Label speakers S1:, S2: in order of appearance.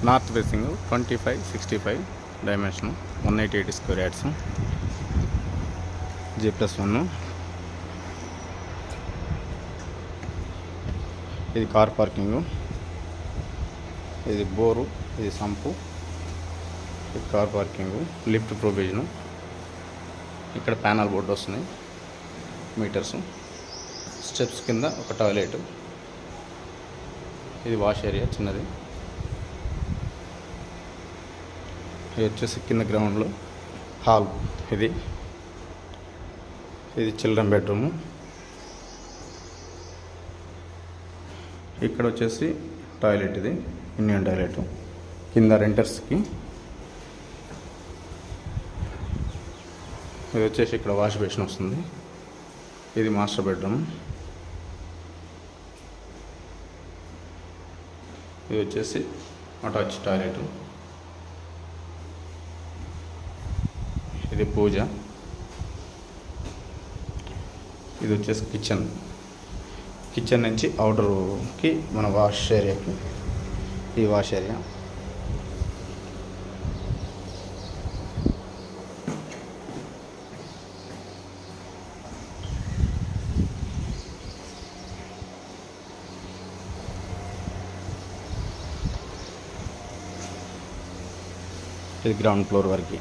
S1: North facing 25-65 dimension 188 square yards G+1. ఇది car parking, ఇది bore, ఇది సంపు, ఇది కార్ పార్కింగు, లిఫ్ట్ ప్రొవిజను. ఇక్కడ ప్యానల్ బోర్డు వస్తున్నాయి, మీటర్స్, స్టెప్స్ కింద ఒక టాయిలెట్. ఇది వాష్ ఏరియా చిన్నది. ఇది వచ్చేసి కింద గ్రౌండ్లో హాల్. ఇది చిల్డ్రన్ బెడ్రూము. ఇక్కడ వచ్చేసి టాయిలెట్, ఇది ఇండియన్ టాయిలెట్. కింద రెంటర్స్కి. ఇది వచ్చేసి ఇక్కడ వాష్ బేసిన్ వస్తుంది. ఇది మాస్టర్ బెడ్రూమ్. ఇది వచ్చేసి అటాచ్ టాయిలెట్. ఇది పూజ. ఇది వచ్చేసి కిచెన్ నుంచి అవుటర్కి మన వాష్ ఏరియాకి. ఈ వాష్ ఏరియా. ఇది గ్రౌండ్ ఫ్లోర్ వరకు.